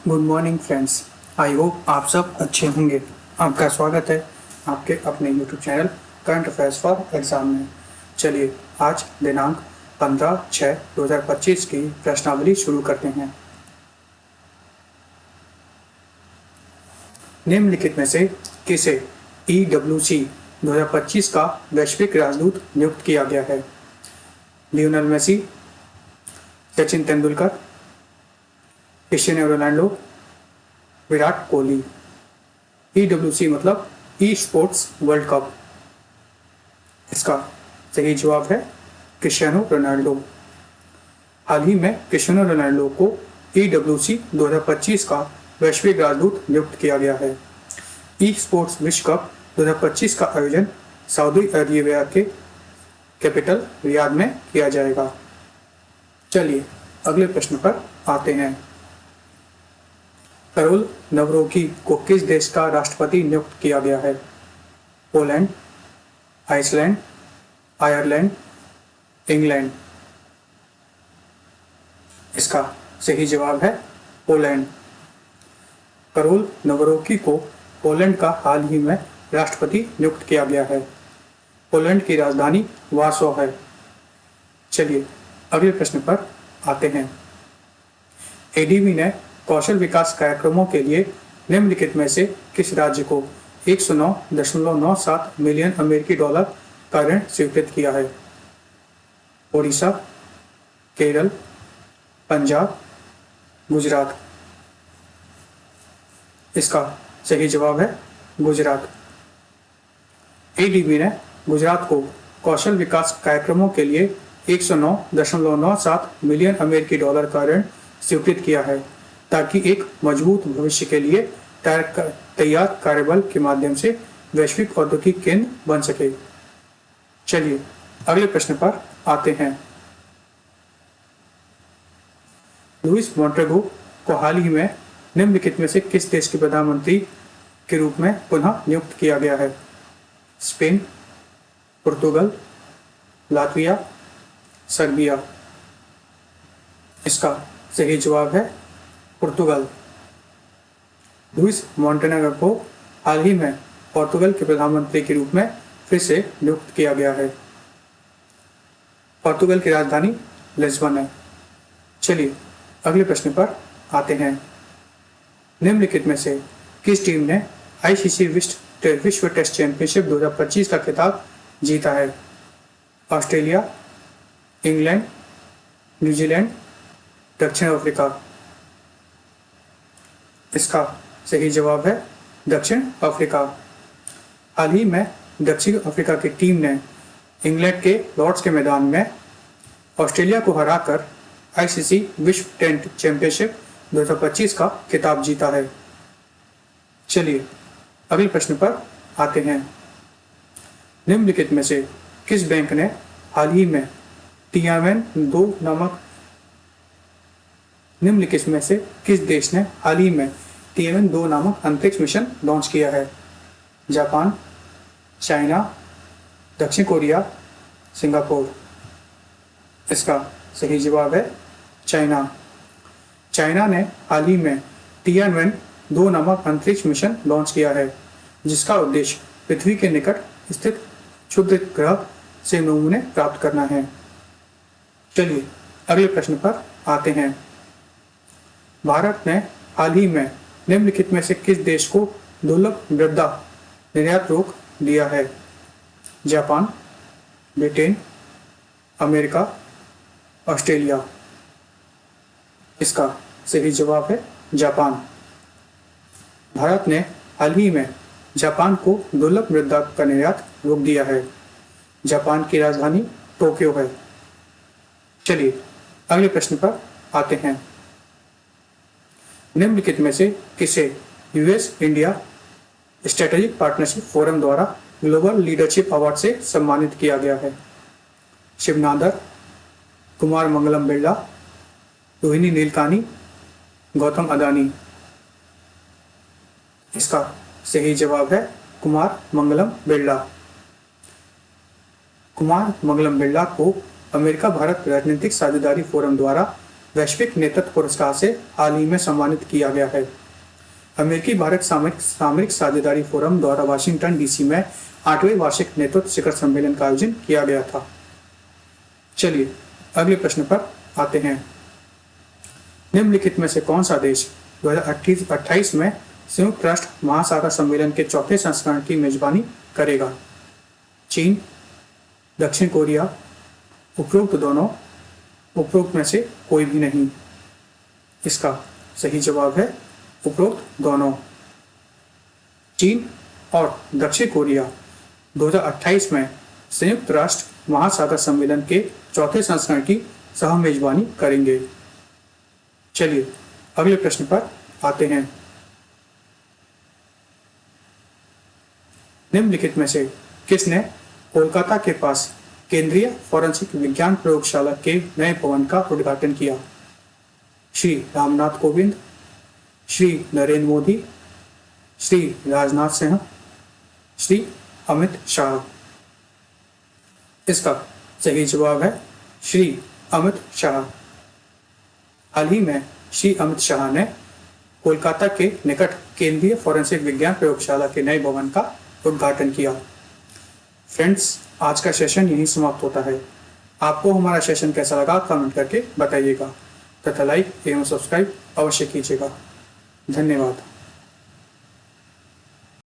Good morning friends. I hope आप सब अच्छे होंगे। आपका स्वागत है आपके अपने YouTube channel current affairs for exam में। चलिए आज दिनांक 15/6/2025 की प्रश्नावली शुरू करते हैं। निम्नलिखित में से किसे EWC 2025 का वैश्विक राजदूत नियुक्त किया गया है? Lionel Messi, Sachin Tendulkar, Cristiano Ronaldo, Virat Kohli. EWC मतलब ई स्पोर्ट्स वर्ल्ड कप। इसका सही जवाब है क्रिस्टियानो रोनाल्डो। हाल ही में क्रिस्टियानो रोनाल्डो को EWC 2025 का वैश्विक राजदूत नियुक्त किया गया है। ई स्पोर्ट्स विश्व कप 2025 का आयोजन सऊदी अरेबिया के कैपिटल रियाद में किया जाएगा। चलिए अगले प्रश्न पर आते हैं। करोल नवरोकी को किस देश का राष्ट्रपति नियुक्त किया गया है? Poland, Iceland, Ireland, England. इसका सही जवाब है पोलैंड। करोल नवरोकी को पोलैंड का हाल ही में राष्ट्रपति नियुक्त किया गया है। पोलैंड की राजधानी वार्सो है। चलिए अगले प्रश्न पर आते हैं। एडीबी ने कौशल विकास कार्यक्रमों के लिए निम्नलिखित में से किस राज्य को 109.97 मिलियन अमेरिकी डॉलर का ऋण स्वीकृत किया है? ओडिशा, केरल, पंजाब, गुजरात। इसका सही जवाब है गुजरात। एडीबी ने गुजरात को कौशल विकास कार्यक्रमों के लिए 109.97 मिलियन अमेरिकी डॉलर का ऋण स्वीकृत किया है ताकि एक मजबूत भविष्य के लिए तैयार कार्यबल के माध्यम से वैश्विक औद्योगिक केंद्र बन सके। चलिए अगले प्रश्न पर आते हैं। लुइस मोंटेगो को हाल ही में निम्नलिखित में से किस देश के प्रधानमंत्री के रूप में पुनः नियुक्त किया गया है? स्पेन, पुर्तगाल, लातविया, सर्बिया। इसका सही जवाब है पुर्तगाल। लुइस मोंटेनेग्रो को हाल ही में पुर्तगाल के प्रधानमंत्री के रूप में फिर से नियुक्त किया गया है। पुर्तगाल की राजधानी लिस्बन है। चलिए अगले प्रश्न पर आते हैं। निम्नलिखित में से किस टीम ने आईसीसी विश्व टेस्ट चैंपियनशिप 2025 का खिताब जीता है? ऑस्ट्रेलिया, इंग्लैंड, न्यूजीलैंड, दक्षिण अफ्रीका। इसका सही जवाब है दक्षिण अफ्रीका। हाल ही में दक्षिण अफ्रीका की टीम ने इंग्लैंड के लॉर्ड्स के मैदान में ऑस्ट्रेलिया को हराकर आईसीसी विश्व टेस्ट चैंपियनशिप 2025 का खिताब जीता है। चलिए अगले प्रश्न पर आते हैं। निम्नलिखित में से किस बैंक ने हाल ही में Tianwen-2 नामक निम्नलिखित में से किस देश ने हाल ही में Tianwen-2 नामक अंतरिक्ष मिशन लॉन्च किया है? जापान, चाइना, दक्षिण कोरिया, सिंगापुर। इसका सही जवाब है चाइना। चाइना ने हाल ही में Tianwen-2 नामक अंतरिक्ष मिशन लॉन्च किया है जिसका उद्देश्य पृथ्वी के निकट स्थित क्षुद्र ग्रह से नमूने प्राप्त करना है। चलिए अगले प्रश्न पर आते हैं। भारत ने हाल ही में निम्नलिखित में से किस देश को दुर्लभ मृदा निर्यात रोक दिया है? Japan, Britain, America, Australia. इसका सही जवाब है जापान। भारत ने हाल ही में जापान को दुर्लभ मृदा का निर्यात रोक दिया है। जापान की राजधानी टोक्यो है। चलिए अगले प्रश्न पर आते हैं। निम्नलिखित में से किसे US India strategic partnership forum द्वारा ग्लोबल लीडरशिप अवार्ड से सम्मानित किया गया है? शिव नादर, कुमार मंगलम बिरला, रोहिणी नीलकानी, गौतम अदानी। इसका सही जवाब है कुमार मंगलम बिरला। कुमार मंगलम बिरला को अमेरिका भारत राजनीतिक साझेदारी फोरम द्वारा वैश्विक नेतृत्व पुरस्कार से हाल ही में सम्मानित किया गया है? अमेरिकी भारत सामरिक साझेदारी फोरम द्वारा वाशिंगटन डीसी में 8वें वार्षिक नेतृत्व शिखर सम्मेलन का आयोजन किया गया था। चलिए अगले प्रश्न पर आते हैं। निम्नलिखित में से कौन सा देश 2028 में संयुक्त राष्ट्र महासागर सम्मेलन के चौथे संस्करण की मेजबानी करेगा? चीन, दक्षिण कोरिया, उपरोक्त दोनों, उपरोक्त में से कोई भी नहीं। इसका सही जवाब है उपरोक्त दोनों। चीन और दक्षिण कोरिया 2028 में संयुक्त राष्ट्र महासागर सम्मेलन के चौथे संस्करण की सह मेजबानी करेंगे। चलिए अगले प्रश्न पर आते हैं। निम्नलिखित में से किसने कोलकाता के पास केंद्रीय फॉरेंसिक विज्ञान प्रयोगशाला के नए भवन का उद्घाटन किया? श्री रामनाथ कोविंद, श्री नरेंद्र मोदी, श्री राजनाथ सिंह, श्री अमित शाह। इसका सही जवाब है श्री अमित शाह। हाल ही में श्री अमित शाह ने कोलकाता के निकट केंद्रीय फॉरेंसिक विज्ञान प्रयोगशाला के नए भवन का उद्घाटन किया। फ्रेंड्स, आज का सेशन यहीं समाप्त होता है। आपको हमारा सेशन कैसा लगा कमेंट करके बताइएगा तथा लाइक एवं सब्सक्राइब अवश्य कीजिएगा। धन्यवाद।